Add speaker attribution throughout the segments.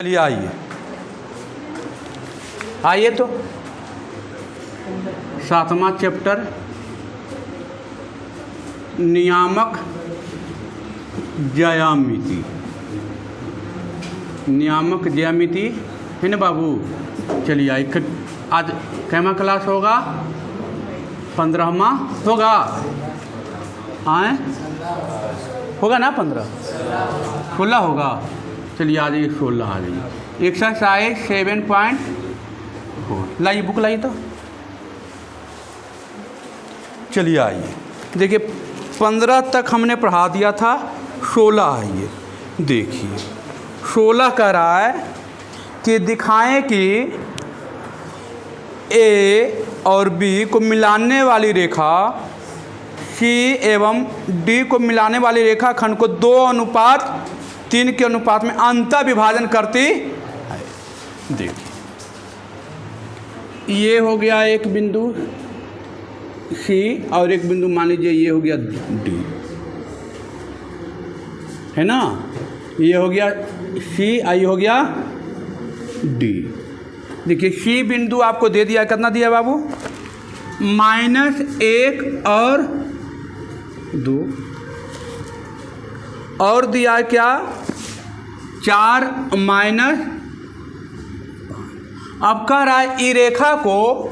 Speaker 1: चलिए आइए तो सातवां चैप्टर नियामक ज्यामिति। नियामक ज्यामिति है ना बाबू। चलिए आइए, आज कैमा क्लास होगा? 15वां होगा। आए होगा ना 16 होगा। चलिए आ जाइए 16 आ जाइए। एक्सरसाइज 7.4 लाइए, बुक लाइए तो। चलिए आइए, देखिए 15 तक हमने पढ़ा दिया था। 16 आइए देखिए। 16 कह रहा है कि दिखाएं कि ए और बी को मिलाने वाली रेखा सी एवं डी को मिलाने वाली रेखा खंड को 2:3 के अनुपात में अंतर विभाजन करती है। देखिए ये हो गया एक बिंदु सी और एक बिंदु मान लीजिए ये हो गया डी, है ना। ये हो गया सी और ये हो गया डी। देखिए सी बिंदु आपको दे दिया, कितना दिया बाबू? -1 और 2 और दिया क्या? 4 माइनस। अब कह रहा है ई रेखा को,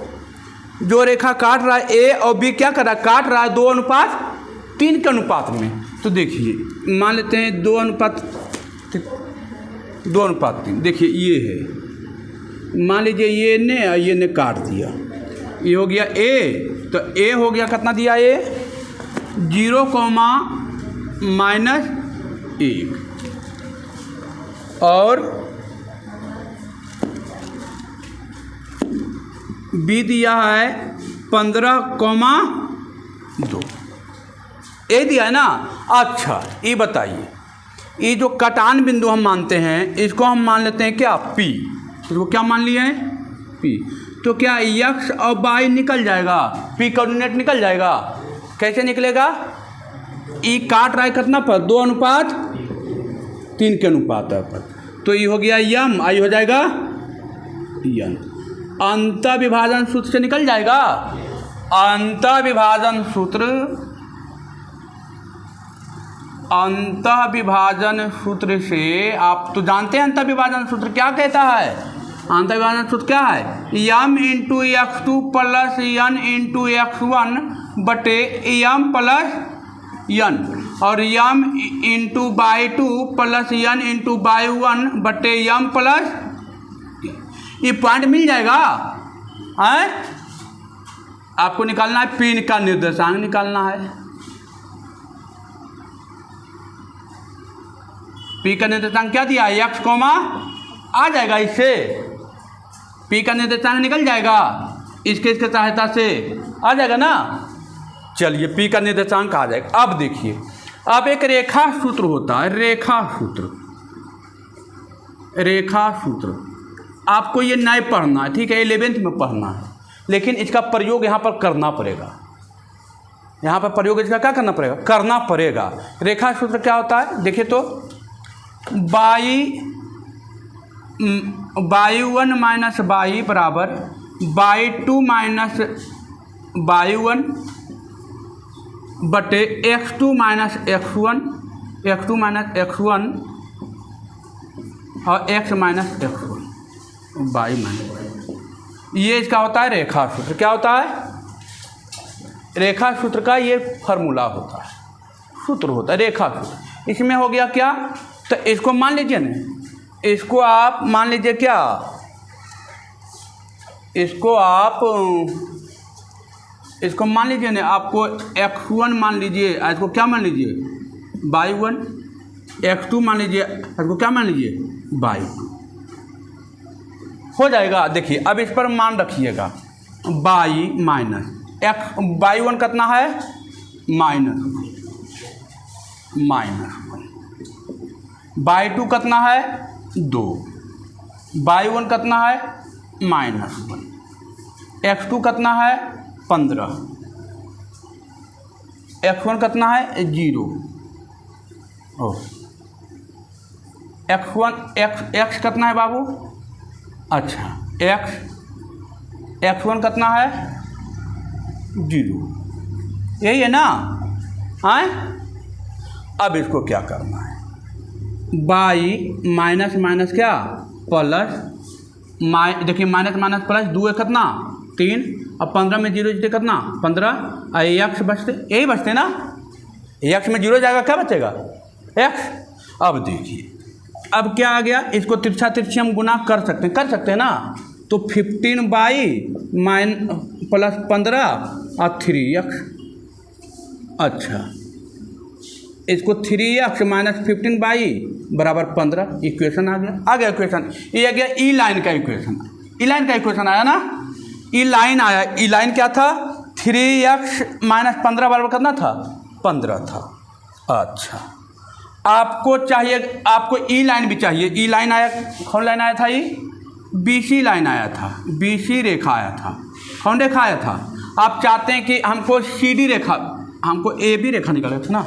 Speaker 1: जो रेखा काट रहा है ए और बी क्या कर रहा है? काट रहा है 2:3 के अनुपात में। तो देखिए मान लेते हैं 2:3। देखिए ये है, मान लीजिए ये ने काट दिया। ये हो गया ए, तो ए हो गया कितना दिया? ए 0,-1 और बी दिया है 15,2। ए दिया है ना। अच्छा ये बताइए, ये जो कटान बिंदु हम मानते हैं इसको हम मान लेते हैं क्या? पी। इसको क्या मान लिए हैं? पी। तो क्या एक्स और वाई निकल जाएगा? पी कोऑर्डिनेट निकल जाएगा। कैसे निकलेगा? ई काट रहा है कितना पर? 2:3 के अनुपात पर। तो ये हो गया यम, आई हो जाएगा यन। अंतर विभाजन सूत्र से निकल जाएगा। अंतर विभाजन सूत्र से आप तो जानते हैं अंतर विभाजन सूत्र क्या कहता है? अंतर विभाजन सूत्र क्या है? यम इंटू x2 प्लस यन इंटू x1 बटे यम प्लस यन, और यम इंटू y2 प्लस यन इंटू y1 बटे यम प्लस। ये पॉइंट मिल जाएगा। है आपको निकालना है पी का निर्देशांक निकालना है। पी का निर्देशांक क्या दिया? x कोमा आ जाएगा, इससे पी का निर्देशांक निकल जाएगा। इसके सहायता से आ जाएगा ना। चलिए पी का निर्देशांक आ जाएगा। अब देखिए, अब एक रेखा सूत्र होता है। रेखा सूत्र आपको ये नहीं पढ़ना है, ठीक है? 11th में पढ़ना है, लेकिन इसका प्रयोग यहाँ पर करना पड़ेगा। यहाँ पर प्रयोग इसका क्या करना पड़ेगा? करना पड़ेगा। रेखा सूत्र क्या होता है देखिए तो, y1 माइनस y बराबर y2 माइनस y1 बटे x2 माइनस x1 और x minus x1 y minus. ये इसका होता है रेखा सूत्र। क्या होता है? रेखा सूत्र का ये फार्मूला होता है, सूत्र होता है रेखा सूत्र। इसमें हो गया क्या? तो इसको मान लीजिए ना, इसको आप मान लीजिए क्या? इसको मान लीजिए ना, आपको x1 मान लीजिए, इसको क्या मान लीजिए? y1। x2 मान लीजिए, इसको क्या मान लीजिए? y2। हो जाएगा। देखिए अब इस पर मान रखिएगा y माइनस y1 कितना है? -1 y2 कितना है? 2 y1 कितना है? -1 x2 कितना है? 15 x1 कितना है? 0 एक्स कितना है बाबू? अच्छा x1 कितना है? 0, यही है ना? आए अब इसको क्या करना है, y माइनस माइनस क्या प्लस, देखिए माइनस माइनस प्लस 2 है कितना 3, अब 15 में 0 जीते कितना 15, एक्स बचते, यही बचते ना, एक्स में 0 जाएगा क्या बचेगा एक्स। अब देखिए अब क्या आ गया, इसको तिरछा तिरछी हम गुना कर सकते हैं ना, तो 15y माइन प्लस 15 और 3x। अच्छा इसको 3x माइनस 15y बराबर 15 इक्वेशन आ गया इक्वेशन, ये आ गया ई लाइन का इक्वेशन आया ना, ई लाइन आया। ई लाइन क्या था 3x माइनस 15 बराबर कितना था 15 था। अच्छा आपको चाहिए, आपको ई लाइन भी चाहिए, ई लाइन आया, कौन लाइन आया था, ये BC लाइन आया था, BC रेखा आया था, कौन रेखा आया था। आप चाहते हैं कि हमको CD रेखा, हमको AB रेखा निकाले था ना,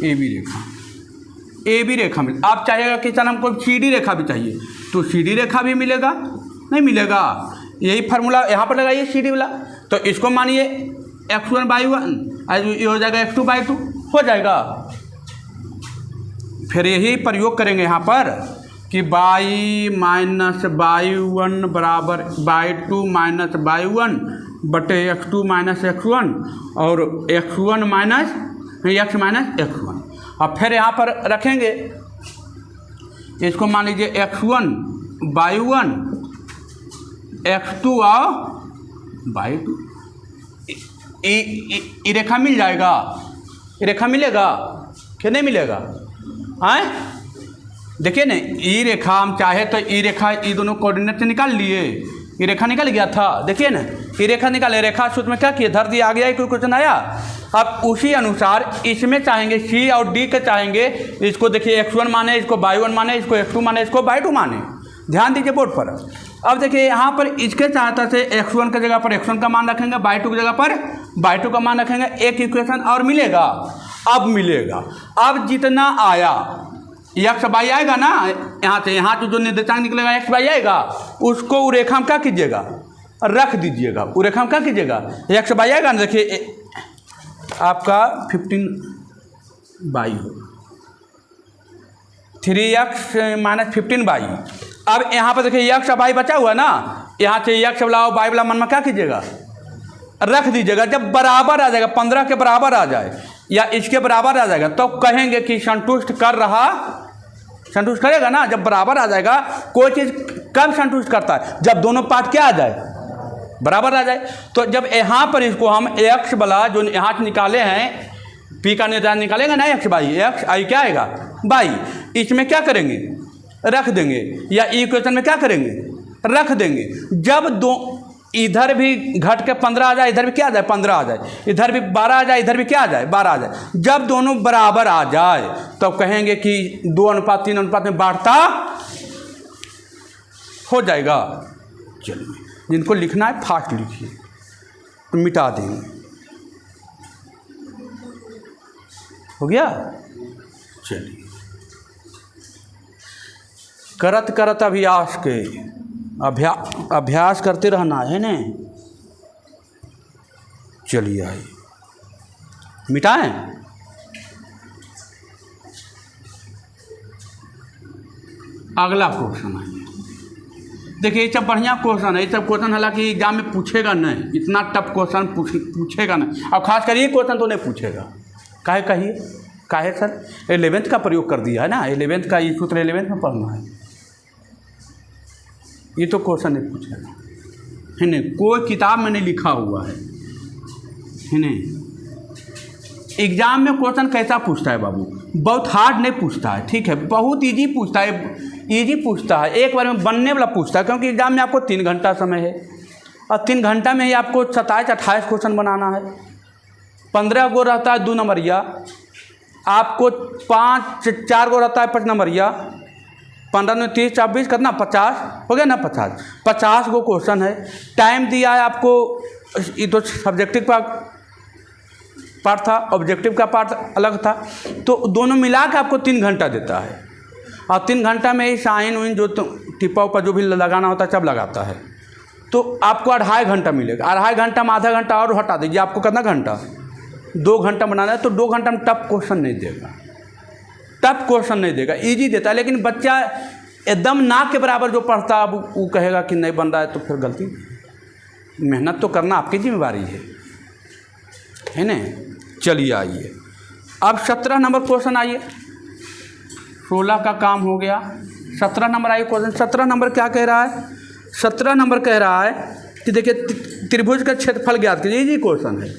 Speaker 1: AB रेखा मिल, आप चाहिएगा कि चल हमको CD रेखा भी चाहिए, तो CD रेखा भी मिलेगा, नहीं मिलेगा, यही फार्मूला यहाँ पर लगाइए CD वाला। तो इसको मानिए x1/1 ये हो जाएगा x2/2 हो जाएगा। फिर यही प्रयोग करेंगे यहाँ पर कि y माइनस y1 बराबर y2 माइनस y1 बटे x2 माइनस x1 और x1 minus x minus x1। अब फिर यहाँ पर रखेंगे, इसको मान लीजिए x1 y1 x2 और y2, ये रेखा मिल जाएगा, ये रेखा मिलेगा कि नहीं मिलेगा, आए देखिए ना, ई रेखा हम चाहे तो ई रेखा, ये दोनों कोऑर्डिनेट से निकाल लिए, ये रेखा निकल गया था, देखिए ना ये रेखा निकाले, रेखा सूत्र में क्या किए धर दिया, आ गया कोई क्वेश्चन आया। अब उसी अनुसार इसमें चाहेंगे C और D के चाहेंगे, इसको देखिए x1 माने, इसको y1 माने, इसको x2 माने, इसको y2 माने, ध्यान दीजिए बोर्ड पर। अब देखिए यहाँ पर इसके चाहता से x1 की जगह पर x1 का मान रखेंगे, y2 की जगह पर y2 का मान रखेंगे, एक इक्वेशन और मिलेगा। अब मिलेगा, अब जितना आया एक्स बाई आएगा ना, यहाँ से यहाँ तो जो निर्देशांक निकलेगा एक्स बाई आएगा, उसको वो रेखा में क्या कीजिएगा रख दीजिएगा, वो रेखा में क्या कीजिएगा एक्स बाई आएगा ना, देखिए आपका 15y हो 3x माइनस 15y। अब यहाँ पर देखिए एक्स बाई बचा हुआ ना, यहाँ से एक्स वाला और बाई वाला मन में क्या कीजिएगा रख दीजिएगा। जब बराबर आ जाएगा 15 के बराबर आ जाए या इसके बराबर आ जाएगा तो कहेंगे कि संतुष्ट कर रहा, संतुष्ट करेगा ना। जब बराबर आ जाएगा, कोई चीज़ कब संतुष्ट करता है जब दोनों पार्ट क्या आ जाए बराबर आ जाए। तो जब यहाँ पर इसको हम एक्स वाला जो यहाँ से निकाले हैं, पी का निर्धारण निकालेगा ना एक्स बाई, एक्स आई क्या आएगा बाई, इसमें क्या करेंगे रख देंगे, या इक्वेशन में क्या करेंगे रख देंगे। जब दो इधर भी घट के 15 आ जाए, इधर भी क्या आ जाए 15 आ जाए, इधर भी 12 आ जाए, इधर भी क्या आ जाए 12 आ जाए। जब दोनों बराबर आ जाए तो कहेंगे कि 2:3 अनुपात में बांटता हो जाएगा। चलिए जिनको लिखना है फास्ट लिखिए, तो मिटा देंगे, हो गया। चलिए करत करत अभ्यास के अभ्यास करते रहना है ना। चलिए आइए मिटाएं। अगला क्वेश्चन है, देखिए ये सब बढ़िया क्वेश्चन है, ये सब क्वेश्चन हालांकि एग्जाम में पूछेगा नहीं, इतना टफ क्वेश्चन पूछेगा नहीं। अब खास कर ये क्वेश्चन तो नहीं पूछेगा, काहे कहिए काहे सर 11th का प्रयोग कर दिया है ना, 11th का ये सूत्र 11th में पढ़ना है, ये तो क्वेश्चन नहीं पूछेगा है नहीं, कोई किताब में नहीं लिखा हुआ है नहीं। एग्जाम में क्वेश्चन कैसा पूछता है बाबू, बहुत हार्ड नहीं पूछता है, ठीक है, बहुत इजी पूछता है, इजी पूछता है, एक बार में बनने वाला पूछता है। क्योंकि एग्जाम में आपको 3 घंटा समय है और 3 घंटा में ही आपको 27-28 क्वेश्चन बनाना है। 15 गो रहता है 2 नंबरिया, आपको 4 गो रहता है 5 नंबरिया, 15 में 30 24 कितना 50 हो गया ना, 50 गो क्वेश्चन है। टाइम दिया है आपको, ये तो सब्जेक्टिव का पार्ट था, ऑब्जेक्टिव का पार्ट अलग था, तो दोनों मिला के आपको 3 घंटा देता है। और 3 घंटा में ही साइन उइन जो टिप्पा उपा जो भी लगाना होता है सब लगाता है। तो आपको 2.5 घंटा मिलेगा। 2.5 घंटा में आधा घंटा और हटा दीजिए, आपको कितना घंटा, 2 घंटा बनाना है। तो 2 घंटा में टफ क्वेश्चन नहीं देगा, टफ क्वेश्चन नहीं देगा, ईजी देता है। लेकिन बच्चा एकदम नाक के बराबर जो पढ़ता है अब वो कहेगा कि नहीं बन रहा है, तो फिर गलती। मेहनत तो करना आपकी जिम्मेवारी है ना। चलिए आइए अब 17 नंबर क्वेश्चन आइए। 16 का काम हो गया, 17 नंबर आइए क्वेश्चन। 17 नंबर क्या कह रहा है? 17 नंबर कह रहा है कि देखिए त्रिभुज का क्षेत्रफल ज्ञात कीजिए। इजी क्वेश्चन है,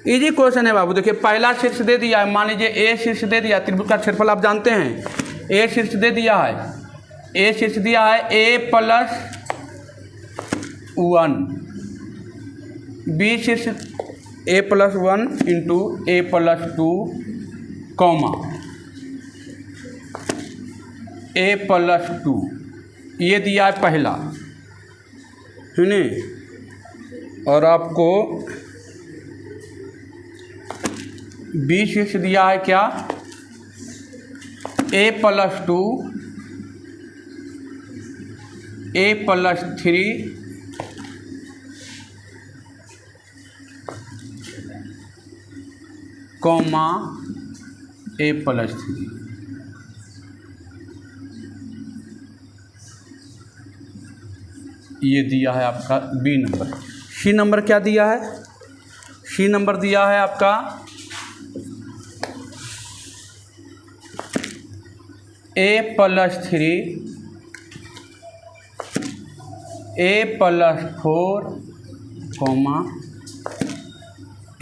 Speaker 1: इजी क्वेश्चन है बाबू। देखिए पहला शीर्ष दे दिया है, मान लीजिए ए शीर्ष दे दिया। त्रिभुज का क्षेत्रफल आप जानते हैं, ए शीर्ष दे दिया है, ए शीर्ष दिया है a+1, बी शीर्ष a+1 into a+2 comma a+2, ये दिया है पहला, है न। और आपको बी शीर्ष दिया है क्या, a+2 a+3 कॉमा a+3। ये दिया है आपका बी नंबर। सी नंबर क्या दिया है? सी नंबर दिया है आपका a+3 a+4 कॉमा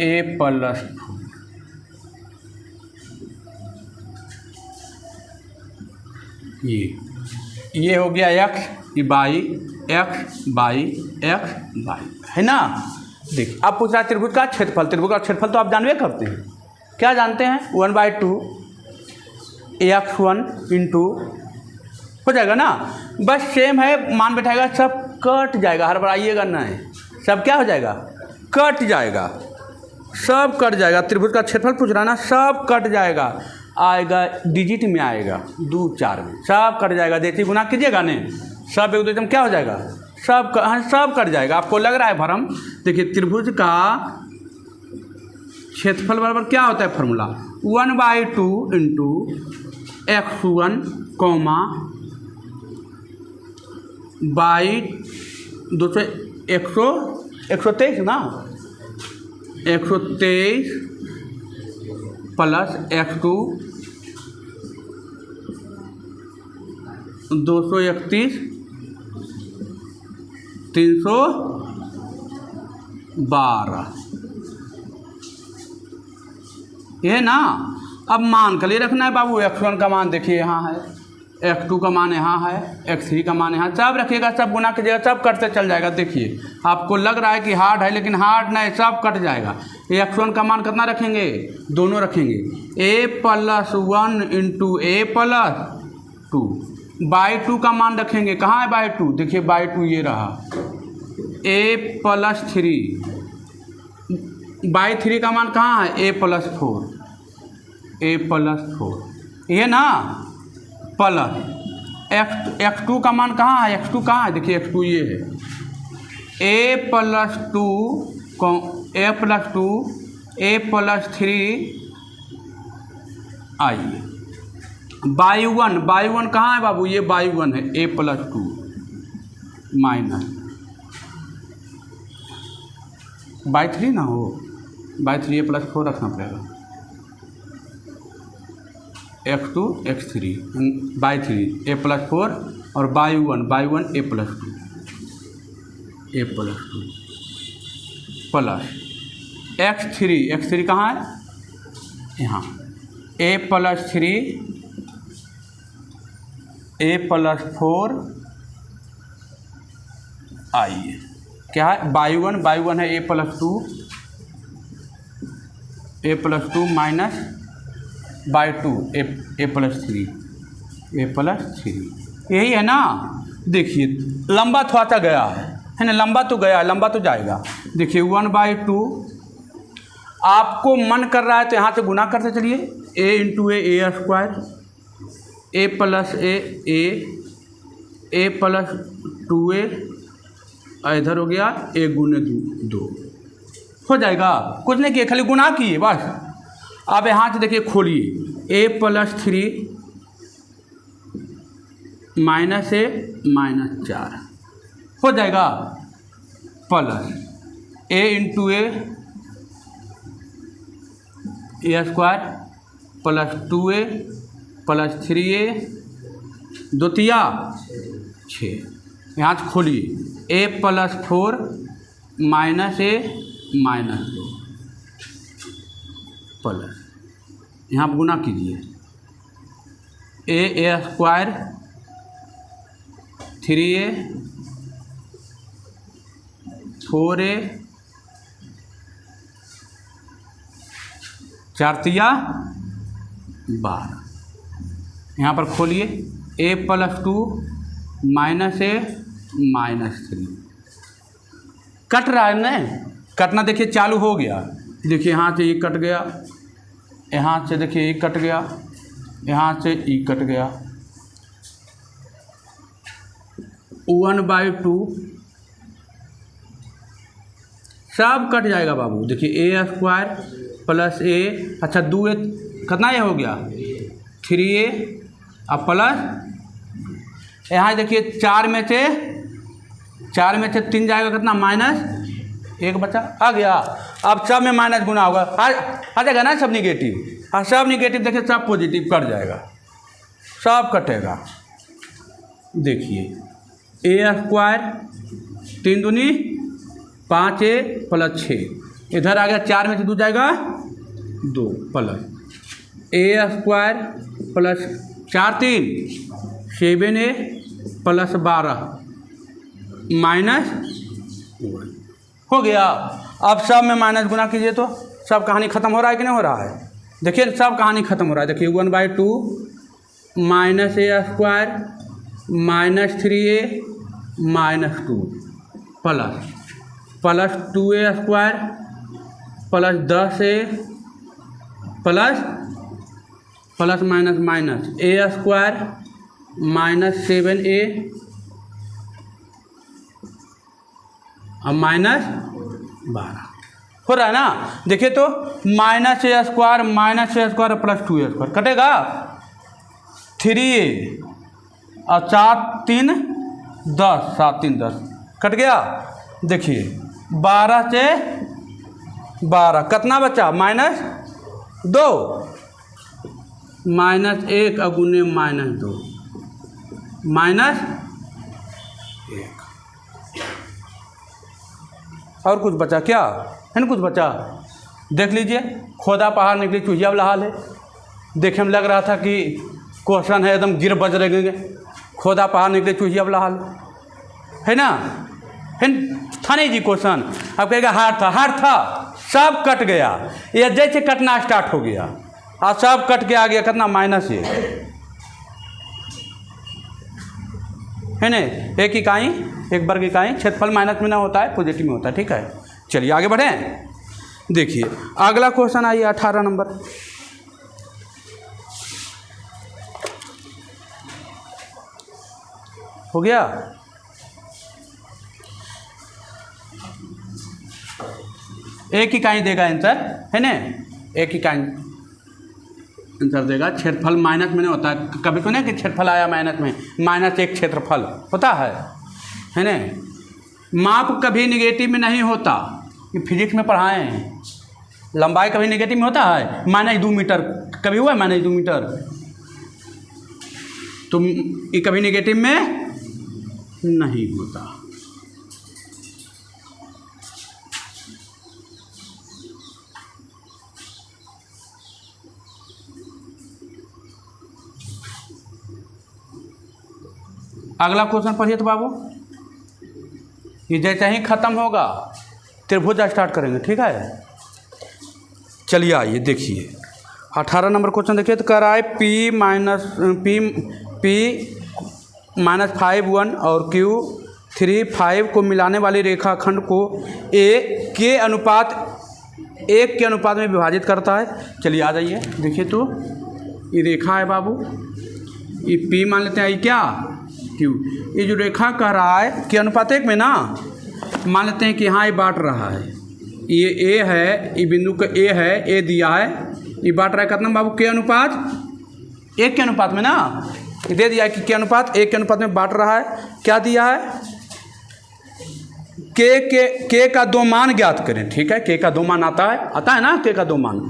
Speaker 1: a+4। ये हो गया x by x by x by, है ना। देखिए अब पूछ रहा है त्रिभुज का क्षेत्रफल। त्रिभुज का क्षेत्रफल तो आप जानवे करते हैं, क्या जानते हैं? 1/2 x1 इंटू हो जाएगा ना। बस सेम है, मान बैठाएगा, सब कट जाएगा, हड़बड़ाइएगा नहीं, सब क्या हो जाएगा, कट जाएगा, सब कट जाएगा। त्रिभुज का क्षेत्रफल पूछ रहा है ना, सब कट जाएगा, आएगा डिजिट में आएगा 2 4 में, सब कट जाएगा। देखिए गुना कीजिएगा नहीं, सब एक दूसरे में क्या हो जाएगा, सब कट जाएगा। आपको लग रहा है भरम? देखिए त्रिभुज का क्षेत्रफल बराबर क्या होता है formula, 1/2 into x1 comma by 123 ना, 123 प्लस x2 231 312, ये ना। अब मान के लिए रखना है बाबू। x1 का मान देखिए यहाँ है, x2 का मान यहाँ है, x3 का मान यहाँ, सब रखिएगा, सब गुना कीजिएगा, सब कटते चल जाएगा। देखिए आपको लग रहा है कि हार्ड है, लेकिन हार्ड नहीं, सब कट जाएगा। x1 का मान कितना रखेंगे, दोनों रखेंगे, a+1 इंटू a+2 बाई 2 का मान रखेंगे, कहाँ है बाई 2, देखिए बाई 2 ये रहा, a+3 बाई 3 का मान कहाँ है, a+4 ये ना, प्लस x2 का मान कहाँ है, x2 कहाँ है, देखिए x2 ये है, a+2 a+3 आइए बाई 1 कहाँ है बाबू, ये बाई 1 है, a+2 माइनस बाई 3 ना हो, बाई 3 a+4 रखना पड़ेगा, x2 x3 बाई 3 a+4 और बाई 1 a+2 प्लस x3 कहाँ है, यहाँ a+3 a+4 आइए क्या है, बाई 1 है a+2 माइनस बाई 2 a+3 यही है ना। देखिए लंबा थोड़ा सा गया है ना, लंबा तो गया, लंबा तो जाएगा। देखिए 1/2 आपको मन कर रहा है तो यहाँ से गुना करते चलिए, a × a² A plus A plus 2a इधर हो गया a गुने 2 हो जाएगा। कुछ नहीं किए, खाली गुना किए बस। अब यहाँ से देखिए खोलिए, a plus 3 minus a minus 4 हो जाएगा, plus a into A square plus 2a plus 3a 2 तिया 6। यहाँ से खोलिए a plus 4 minus a minus 2 plus यहाँ पर गुना कीजिए a स्क्वायर 3a 4a 4 तिया 12। यहाँ पर खोलिए a plus 2 minus a minus 3 cut रहा है ना, कटना देखिए चालू हो गया। देखिए यहाँ से ये कट गया, यहाँ से देखिए ये कट गया, यहाँ से ये कट गया, 1/2 सब कट जाएगा बाबू। देखिए a स्क्वायर प्लस a, अच्छा 2a कितना ये हो गया 3a अब प्लस यहाँ देखिए 4 में से 3 जाएगा कितना माइनस 1 बचा आ गया। अब सब में माइनस गुना होगा, आ जाएगा ना सब निगेटिव। हाँ सब निगेटिव देखिए सब पॉजिटिव कट जाएगा, सब कटेगा। देखिए a स्क्वायर 3 दूनी 5a प्लस 6 इधर आ गया, 4 में से 2 जाएगा 2 plus a square plus 4 3 7a plus 12 minus 1 हो गया। अब सब में माइनस गुना कीजिए तो सब कहानी ख़त्म हो रहा है कि नहीं हो रहा है। देखिए सब कहानी ख़त्म हो रहा है। देखिए 1/2 minus a square minus 3a minus 2 plus 2a square plus 10a plus minus minus a square minus 7a अब माइनस 12 हो रहा है ना। देखिए तो minus a square plus 2a square कटेगा 3a और 4 3 10 7 3 10 कट गया। देखिए 12 से 12 कितना बचा माइनस 2 माइनस 1 अगुने माइनस 2 माइनस 1 और कुछ बचा क्या है ना, कुछ बचा देख लीजिए। खोदा पहाड़ निकली चूहिया वाला हाल है। देखने में लग रहा था कि क्वेश्चन है एकदम गिर बज रहेंगे, खोदा पहाड़ निकले चूहिया वाला हाल है ना, है था नहीं जी क्वेश्चन। अब कहेगा हार्ड था सब कट गया, ये जैसे कटना स्टार्ट हो गया और सब कट के आ गया कितना माइनस 1 है ना। एक इकाई एक वर्ग इकाई क्षेत्रफल माइनस में ना होता है पॉजिटिव में होता है, ठीक है। चलिए आगे बढ़ें। देखिए अगला क्वेश्चन आइए 18 नंबर। हो गया। एक इकाई देगा आंसर है ना, एक इकाई आंसर देगा। क्षेत्रफल माइनस में नहीं होता है, कभी सुने कि क्षेत्रफल आया माइनस में, -1 क्षेत्रफल होता है ना। माप कभी निगेटिव में नहीं होता, ये फिजिक्स में पढ़ाए हैं। लंबाई कभी निगेटिव में होता है, -2 मीटर कभी हुआ है -2 मीटर, तो ये कभी निगेटिव में नहीं होता। अगला क्वेश्चन पढ़िए तो बाबू, ये जैसे ही ख़त्म होगा त्रिभुज स्टार्ट करेंगे, ठीक है। चलिए आइए देखिए 18 नंबर क्वेश्चन देखिए। तो कह रहा है P -5 1 और Q 3 5 को मिलाने वाली रेखाखंड को A के अनुपात 1 के अनुपात में विभाजित करता है। चलिए आ जाइए। देखिए तो ये रेखा है बाबू, ये P मान लेते हैं, ये क्या Q। ये जो रेखा कह रहा है कि अनुपात 1 में ना, मान लेते हैं कि हाँ ये बांट रहा है, ये A है, ये बिंदु का A है, A दिया है, ये बांट रहा है कितना बाबू, K अनुपात 1 के अनुपात में ना, ये दे दिया है कि K अनुपात 1 के अनुपात में बांट रहा है। क्या दिया है, K का 2 मान ज्ञात करें। ठीक है, K का 2 मान आता है ना, K का 2 मान,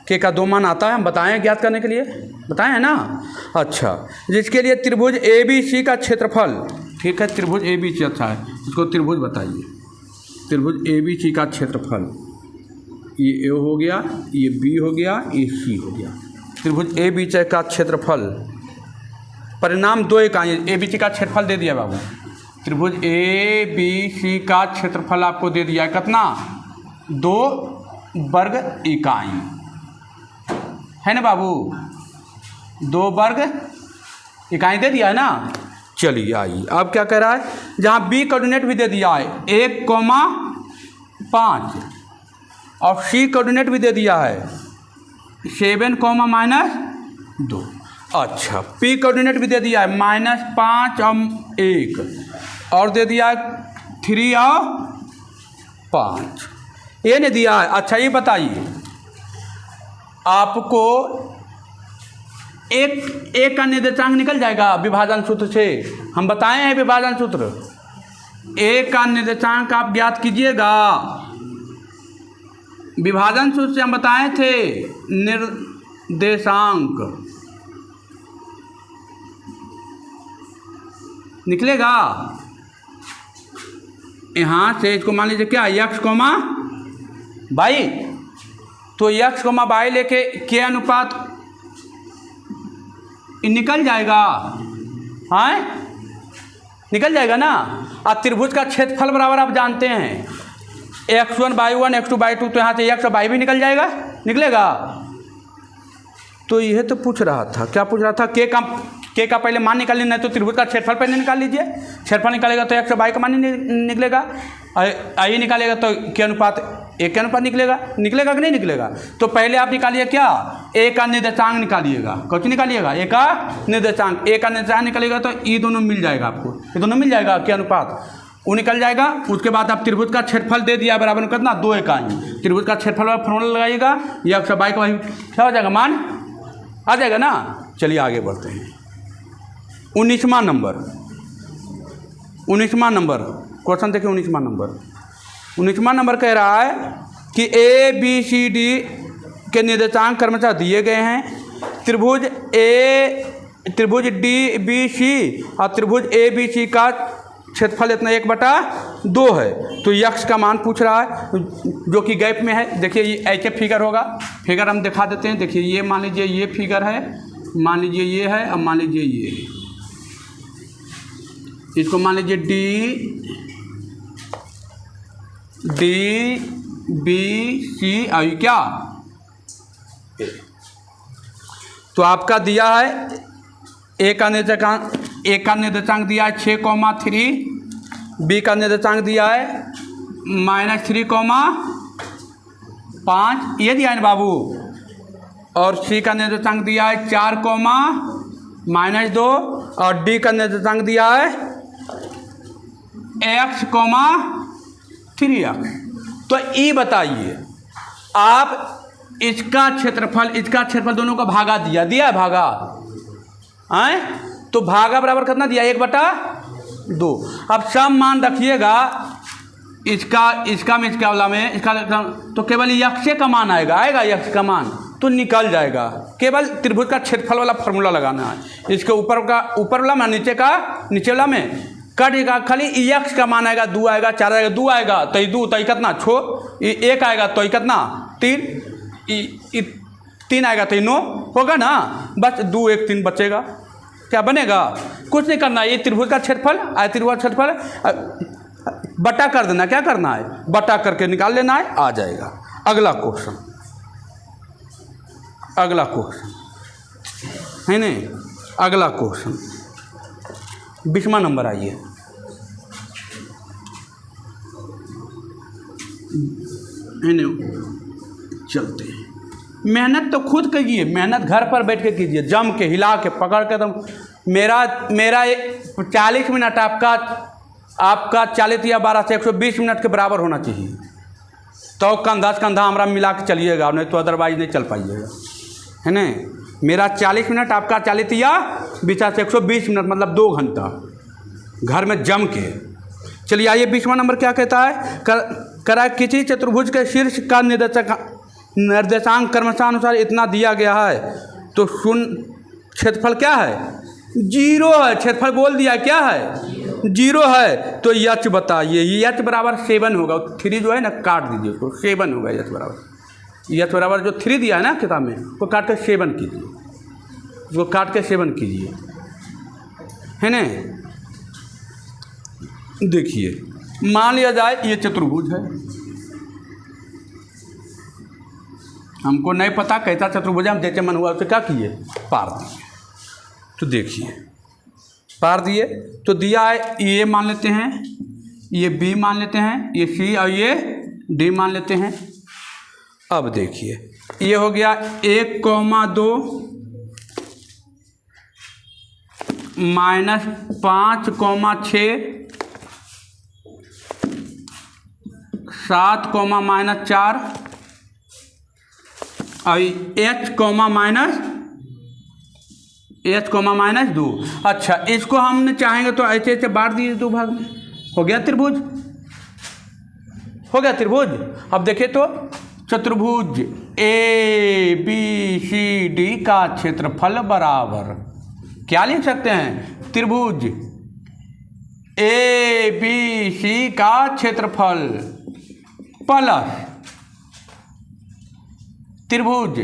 Speaker 1: K का 2 मान आता है, हम बताएं ज्ञात करने के लिए, बताएं है ना। अच्छा, जिसके लिए त्रिभुज ABC का क्षेत्रफल, ठीक है, त्रिभुज ABC अच्छा है, इसको त्रिभुज बताइए, त्रिभुज ABC का क्षेत्रफल, ये A हो गया, ये B हो गया, ये C हो गया, त्रिभुज ABC का क्षेत्रफल, परिणाम 2 इकाई, ABC का क्षेत्रफल दे दिया बाबू, त्रिभुज ABC का क्षेत्रफल आपको दे दिया है कितना, 2 वर्ग इकाई है ना बाबू, 2 वर्ग इकाई दे दिया है ना। चलिए आइए, अब क्या कह रहा है, जहाँ B कोऑर्डिनेट भी दे दिया है 1,5 और C कोऑर्डिनेट भी दे दिया है 7,-2। अच्छा, P कोऑर्डिनेट भी दे दिया है -5 और 1 और दे दिया है 3 और 5, ये नहीं दिया है। अच्छा ये बताइए, आपको एक का निर्देशांक निकल जाएगा विभाजन सूत्र से, हम बताए हैं विभाजन सूत्र, एक का निर्देशांक आप ज्ञात कीजिएगा, विभाजन सूत्र से हम बताए थे निर्देशांक निकलेगा, यहाँ से इसको मान लीजिए क्या, x, y, तो x, y लेके K अनुपात निकल जाएगा, हाँ निकल जाएगा ना। और त्रिभुज का क्षेत्रफल बराबर आप जानते हैं x1 y1 x2 y2, तो यहाँ से x और y भी निकल जाएगा, निकलेगा। तो यह तो पूछ रहा था, क्या पूछ रहा था, K का पहले मान निकाल लेना है, तो त्रिभुज का क्षेत्रफल पहले निकाल लीजिए, क्षेत्रफल निकालेगा तो x और y का मान निकलेगा, आई निकालेगा तो K अनुपात 1 के अनुपात निकलेगा, निकलेगा कि नहीं निकलेगा। तो पहले आप निकालिए क्या, A का निर्देशांक निकालिएगा, कुछ निकालिएगा, A का निर्देशांक, निकालिएगा तो ये दोनों मिल जाएगा, आपको ये दोनों मिल जाएगा, K अनुपात वो निकल जाएगा। उसके बाद आप त्रिभुज का क्षेत्रफल दे दिया बराबर में कितना, 2 इकाई, त्रिभुज का क्षेत्रफल वाला फॉर्मूला लगाइएगा, या x और y का वही क्या हो जाएगा, मान आ जाएगा ना। चलिए आगे बढ़ते हैं, 19वां नंबर क्वेश्चन देखिए, 19वां नंबर कह रहा है कि ABCD के निर्देशांक क्रमशः दिए गए हैं, त्रिभुज DBC और त्रिभुज ABC का क्षेत्रफल इतना 1/2 है। तो x का मान पूछ रहा है जो कि गैप में है। देखिए ये ऐसे फिगर होगा, फिगर हम दिखा देते हैं। देखिए ये मान लीजिए ये फिगर है, मान लीजिए ये है, अब मान लीजिए ये, इसको मान लीजिए DBC और क्या, तो आपका दिया है A का निर्देशांक दिया है 6,3, B का निर्देशांक दिया है -3,5, ये दिया है ना बाबू, और C का निर्देशांक दिया है 4,-2 और D का निर्देशांक दिया है x, 3x। तो ये बताइए आप इसका क्षेत्रफल दोनों का भागा दिया है भागा, आए तो भागा बराबर कितना दिया, 1/2। अब सब मान रखिएगा, इसका वाला में इसका, तो केवल x का मान आएगा x का मान तो निकल जाएगा। केवल त्रिभुज का क्षेत्रफल वाला फॉर्मूला लगाना है, इसके ऊपर वाला में, नीचे वाला में कटेगा, खाली x का मान आएगा, 2 आएगा, 4 आएगा, 2 आएगा तो 2 तो कितना 1 आएगा तो कितना 3 आएगा तो 9 होगा ना, बस 2 1 3 बचेगा, क्या बनेगा, कुछ नहीं करना है। ये त्रिभुज का क्षेत्रफल बटा कर देना, क्या करना है, बटा करके निकाल लेना है, आ जाएगा। अगला क्वेश्चन है नहीं, अगला क्वेश्चन 20वां नंबर आइए। चलते हैं, मेहनत तो खुद कीजिए, मेहनत घर पर बैठ के कीजिए, जम के हिला के पकड़ के एकदम मेरा 40 मिनट आपका 40 या 12 से 120 मिनट के बराबर होना चाहिए, तो कंधा हमारा मिला के चलिएगा, नहीं तो अदरवाइज नहीं चल पाइएगा, है ना। मेरा 40 मिनट, आपका 40 या 20 से 120 मिनट, मतलब 2 घंटा घर में जम के। चलिए आइए 20वां नंबर क्या कहता है। करा किसी चतुर्भुज के शीर्ष का निर्देशांक क्रमशानुसार इतना दिया गया है, तो क्षेत्रफल क्या है? 0 है। क्षेत्रफल बोल दिया क्या है? 0 है। तो यच बताइए, यच बराबर 7 होगा। 3 जो है ना काट दीजिए उसको, 7 होगा यच बराबर जो 3 दिया है ना किताब में, वो काट कर 7 कीजिए, उसको काट के 7 कीजिए, है ना। देखिए मान लिया जाए ये चतुर्भुज है, हमको नहीं पता कैसा चतुर्भुज है, हम जैसे मन हुआ उसे क्या किए, पार दिए। तो देखिए पार दिए तो दिया है, ये मान लेते हैं, ये बी मान लेते हैं, ये सी और ये डी मान लेते हैं। अब देखिए ये हो गया 1,2 -5,6 7, -4 और h,-2। अच्छा इसको हमने चाहेंगे तो ऐसे ऐसे बांट दीजिए 2 भाग में, हो गया त्रिभुज, हो गया त्रिभुज। अब देखिए तो चतुर्भुज ABCD का क्षेत्रफल बराबर क्या लिख सकते हैं? त्रिभुज ABC का क्षेत्रफल प्लस त्रिभुज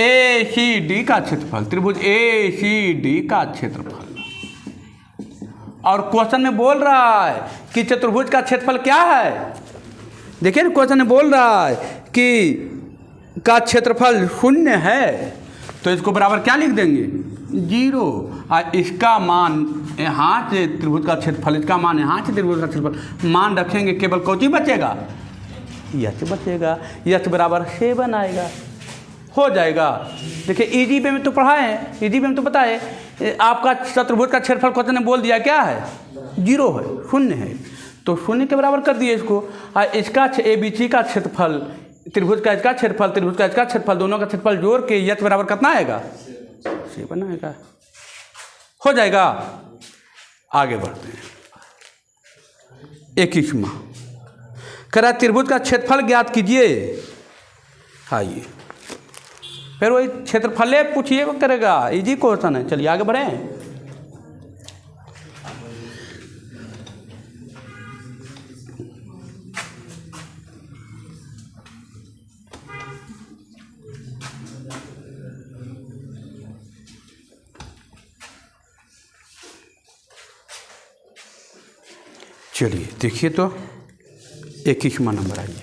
Speaker 1: ACD का क्षेत्रफल, त्रिभुज ACD का क्षेत्रफल। और क्वेश्चन में बोल रहा है कि चतुर्भुज का क्षेत्रफल क्या है। देखिए ना क्वेश्चन में बोल रहा है कि का क्षेत्रफल 0 है, तो इसको बराबर क्या लिख देंगे? 0। और इसका मान यहाँ से त्रिभुज का क्षेत्रफल, इसका मान यहाँ से त्रिभुज का क्षेत्रफल मान रखेंगे, केवल कौची बचेगा? यच बचेगा। यच बराबर 7 आएगा, हो जाएगा। देखिए इजी वे में तो पढ़ाए हैं, इजी वे में तो पता है आपका चतुर्भुज का क्षेत्रफल क्वेश्चन ने बोल दिया क्या है? 0 है, 0 है, तो 0 के बराबर कर दिए इसको। और इसका ABC का क्षेत्रफल, त्रिभुज का इसका क्षेत्रफल, त्रिभुज का इसका क्षेत्रफल, दोनों का क्षेत्रफल जोड़ के यच बराबर कितना आएगा? 7 आएगा, हो जाएगा। आगे बढ़ते हैं। 21वां करा त्रिभुज का क्षेत्रफल ज्ञात कीजिए। आइए फिर वही क्षेत्रफल पूछिए वो करेगा, इजी क्वेश्चन है। चलिए आगे बढ़ें। चलिए देखिए तो 21वां नंबर आइए,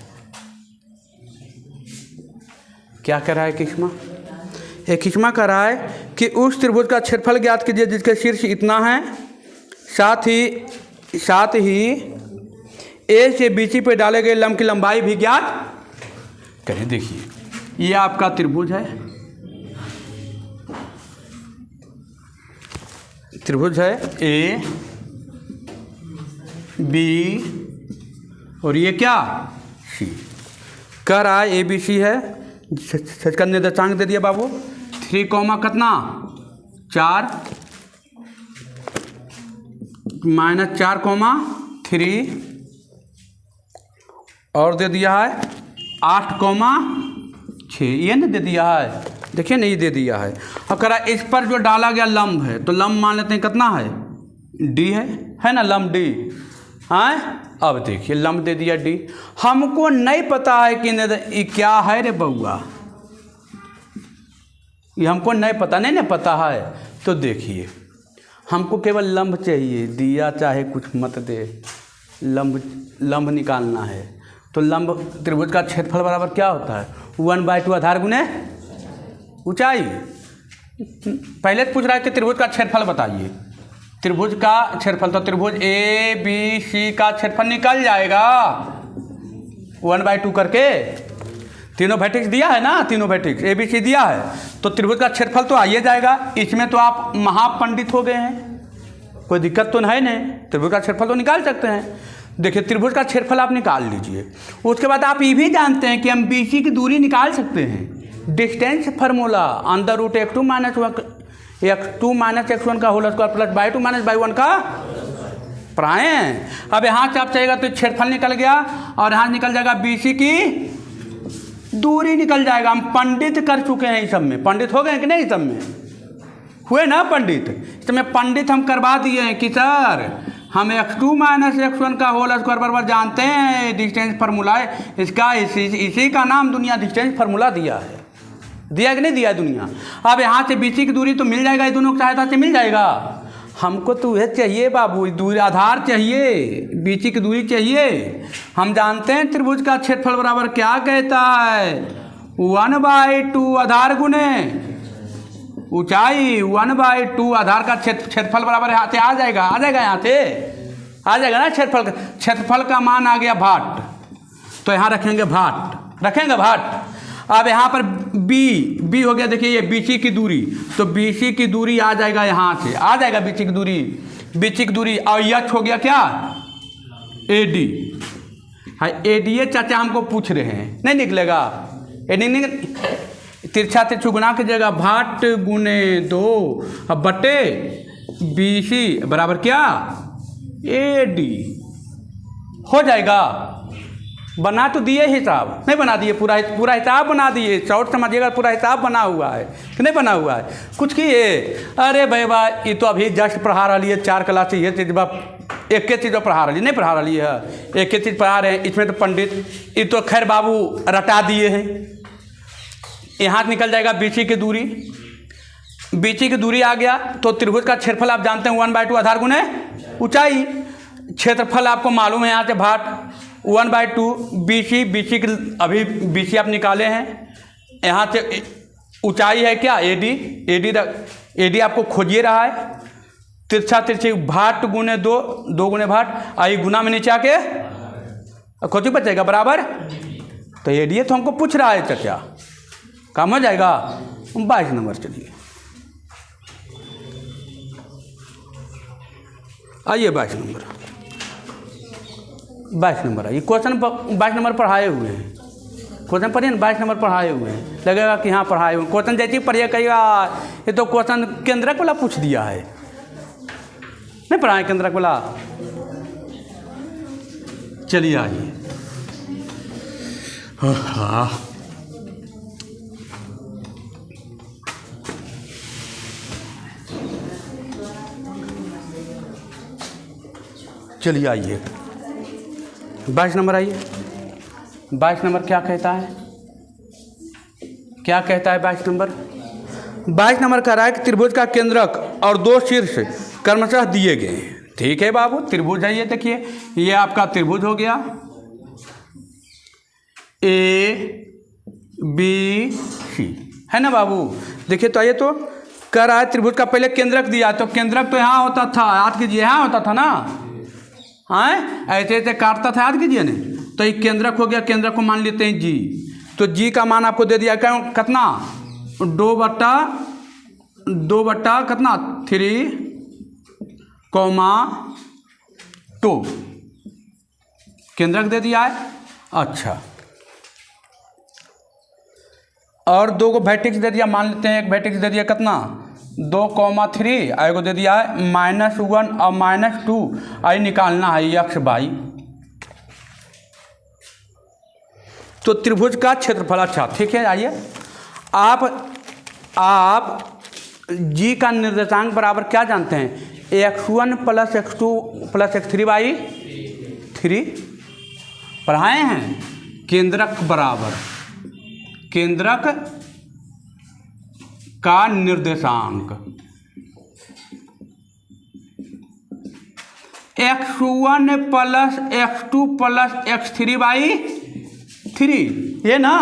Speaker 1: क्या कह रहा है 21वां कह रहा है कि उस त्रिभुज का क्षेत्रफल ज्ञात कीजिए जिसके शीर्ष इतना है, साथ ही ए से BC पे डाले गए लंब की लंबाई भी ज्ञात करें। देखिए ये आपका त्रिभुज है, त्रिभुज है A B और ये क्या C। कह रहा है ABC है, सच का निर्देशांक दे दिया बाबू, 3, कितना 4 -4, 3 और दे दिया है 8, 6 ये नहीं दे दिया है। देखिए नहीं दे दिया है। और कह रहा इस पर जो डाला गया लंब है, तो लंब मान लेते हैं कितना है? D है ना, लंब D है। अब देखिए लंब दे दिया D, हमको नहीं पता है कि ये क्या है रे बउआ, ये हमको नहीं पता, नहीं पता है। तो देखिए हमको केवल लंब चाहिए, दिया चाहे कुछ मत दे, लंब निकालना है। तो लंब त्रिभुज का क्षेत्रफल बराबर क्या होता है? 1/2 आधार गुने ऊंचाई। पहले पूछ रहा है कि त्रिभुज का क्षेत्रफल बताइए, त्रिभुज का क्षेत्रफल, तो त्रिभुज ABC का क्षेत्रफल निकल जाएगा 1/2 करके। तीनों वर्टेक्स दिया है ना, तीनों वर्टेक्स ABC दिया है, तो त्रिभुज का क्षेत्रफल तो आइए जाएगा। इसमें तो आप महापंडित हो गए हैं, कोई दिक्कत तो है नहीं, त्रिभुज का क्षेत्रफल तो निकाल सकते हैं। देखिए त्रिभुज का क्षेत्रफल आप निकाल लीजिए। उसके बाद आप ये भी जानते हैं कि हम BC की दूरी निकाल सकते हैं। डिस्टेंस फार्मूला √(x2 - x1) का whole square plus y2 - y1 का प्राइम। अब यहाँ से आप चाहिएगा तो क्षेत्रफल निकल गया और यहाँ निकल जाएगा BC की दूरी निकल जाएगा। हम पंडित कर चुके हैं इस सब में, पंडित हो गए कि नहीं, इस सब में हुए ना पंडित, इसमें पंडित हम करवा दिए हैं कि सर हम x2 - x1 का होल स्क्वायर बराबर जानते हैं, डिस्टेंस फार्मूला है इसका, इसी का नाम दुनिया डिस्टेंस फार्मूला दिया है। दिया कि नहीं दिया दुनिया। अब यहाँ से BC की दूरी तो मिल जाएगा, ये दोनों की सहायता से मिल जाएगा। हमको तो यह चाहिए बाबू, दूरी आधार चाहिए, BC की दूरी चाहिए। हम जानते हैं त्रिभुज का क्षेत्रफल बराबर क्या कहता है, 1/2 आधार गुने ऊंचाई, 1/2 आधार का क्षेत्रफल बराबर यहाँ से आ जाएगा, यहाँ से आ जाएगा ना। क्षेत्रफल का मान आ गया भाट, तो यहाँ रखेंगे भाट। अब यहाँ पर B हो गया, देखिए ये BC की दूरी, तो BC की दूरी आ जाएगा, यहाँ से आ जाएगा BC की दूरी। और H हो गया क्या, AD। हाँ AD चाचा हमको पूछ रहे हैं, नहीं निकलेगा, तिरछा तिरछू गुना कीजिएगा, भाट गुने 2 बटे BC बराबर क्या, AD हो जाएगा। बना तो दिए हिसाब, नहीं बना दिए, पूरा हिसाब बना दिए, शॉर्ट समझिएगा, पूरा हिसाब बना हुआ है कि नहीं बना हुआ है, कुछ किए। अरे भाई ये तो अभी जस्ट पढ़ा रही है 4 क्लास, ये चीज़ एक चीज़ पढ़ा रही, नहीं पढ़ा रही है, एक चीज़ पढ़ा रहे हैं। इसमें तो पंडित ये तो खैर बाबू रटा दिए हैं। यहाँ निकल जाएगा BC की दूरी आ गया, तो त्रिभुज का क्षेत्रफल आप जानते हैं 1/2 आधार गुने ऊंचाई। क्षेत्रफल आपको मालूम है, यहाँ से भाट 1/2 BC की अभी BC आप निकाले हैं, यहाँ से ऊंचाई है क्या, AD आपको खोजिए रहा है। तिरछा तिरछी भाट गुने 2 गुने भाट, आई गुना में नीचे आके खोजी बचेगा बराबर, तो AD तो हमको पूछ रहा है चाचा, काम हो जाएगा। 22 नंबर चलिए, आइए 22 नंबर आइए। क्वेश्चन 22 नंबर पढ़ाए हुए हैं, क्वेश्चन पढ़िए ना, 22 नंबर पढ़ाए हुए हैं, लगेगा कि हाँ पढ़ाए हुए। क्वेश्चन जैसे ही पढ़िए कहिएगा ये तो क्वेश्चन केंद्रक वाला पूछ दिया है, नहीं पढ़ाए केंद्रक वाला। चलिए आइए, हाँ चलिए आइए 22 नंबर आइए। 22 नंबर क्या कहता है, 22 नंबर कह रहा है कि त्रिभुज का केंद्रक और 2 शीर्ष क्रमशः दिए गए हैं। ठीक है बाबू, त्रिभुज है ये, देखिए ये आपका त्रिभुज हो गया ABC, है ना बाबू। देखिए तो ये तो कह रहा है त्रिभुज का पहले केंद्रक दिया, तो केंद्रक तो यहाँ होता था, याद कीजिए यहाँ होता था ना, हाँ ऐसे ऐसे काटता था, याद कीजिए ना। तो ये केंद्रक हो गया, केंद्रक को मान लेते हैं G, तो G का मान आपको दे दिया कितना, 2 बट्टा कितना 3,2 केंद्रक दे दिया है। अच्छा, और 2 को वर्टेक्स दे दिया, मान लेते हैं एक वर्टेक्स दे दिया कितना 2,3, आएगो दे दिया है -1 और -2, आई निकालना है x y। तो त्रिभुज का क्षेत्रफल, अच्छा ठीक है। आइए आप G का निर्देशांक बराबर क्या जानते हैं, x1 + x2 + x3/3 पढ़ाए हैं। केंद्रक बराबर केंद्रक का निर्देशांक x1 + x2 + x3/3, ये ना,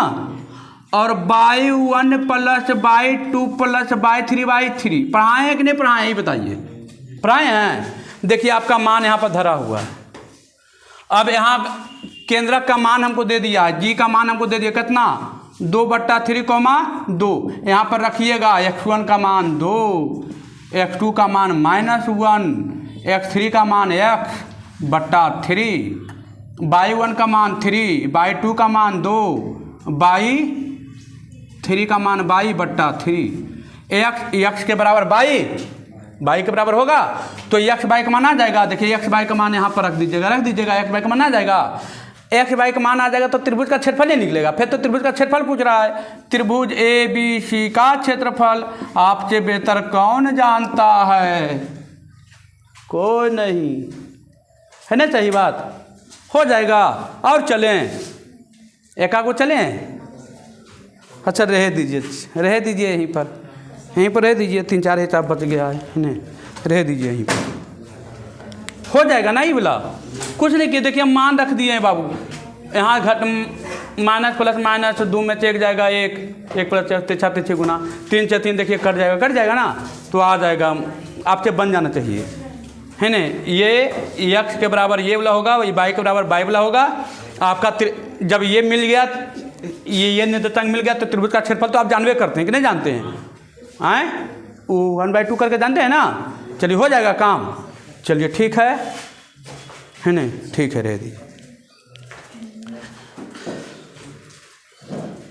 Speaker 1: और y1 + y2 + y3/3 पढ़ाए हैं कि नहीं पढ़ाए, ये बताइए। पढ़ाए हैं। देखिए आपका मान यहाँ पर धरा हुआ है। अब यहाँ केंद्रक का मान हमको दे दिया है, G का मान हमको दे दिया कितना 2/3, यहाँ पर रखिएगा x1 का मान 2, x2 का मान -1, x3 का मान x/3, y1 का मान 3, y2 का मान 2, y3 का मान y/3। x के बराबर y के बराबर होगा तो x y का मान आ जाएगा। देखिए x y का मान यहाँ पर रख दीजिएगा x y का मान आ जाएगा। एक्स वाई का मान आ जाएगा तो त्रिभुज का क्षेत्रफल ही निकलेगा। फिर तो त्रिभुज का क्षेत्रफल पूछ रहा है। त्रिभुज ABC का क्षेत्रफल आपसे बेहतर कौन जानता है? कोई नहीं, है ना? सही बात हो जाएगा। और चलें एका को चलें। अच्छा रह दीजिए यहीं पर रह दीजिए। 3-4 हिसाब बच गया है, नहीं रह दीजिए यहीं पर, हो जाएगा ना? ये बोला कुछ नहीं किया। देखिए हम मान रख दिए हैं बाबू। यहाँ घट -+-2 में से एक जाएगा 1 + 6 गुना 3 से 3 देखिए कट जाएगा ना, तो आ जाएगा। आपसे बन जाना चाहिए, है ना? ये x के बराबर ये वाला होगा, y के बराबर y वाला होगा आपका। जब ये मिल गया, ये निर्देशांक मिल गया तो त्रिभुज का क्षेत्रफल तो आप जानवे करते हैं कि नहीं जानते हैं? 1/2 करके जानते हैं ना? चलिए हो जाएगा काम। चलिए ठीक है नहीं? ठीक है, रह दीजिए।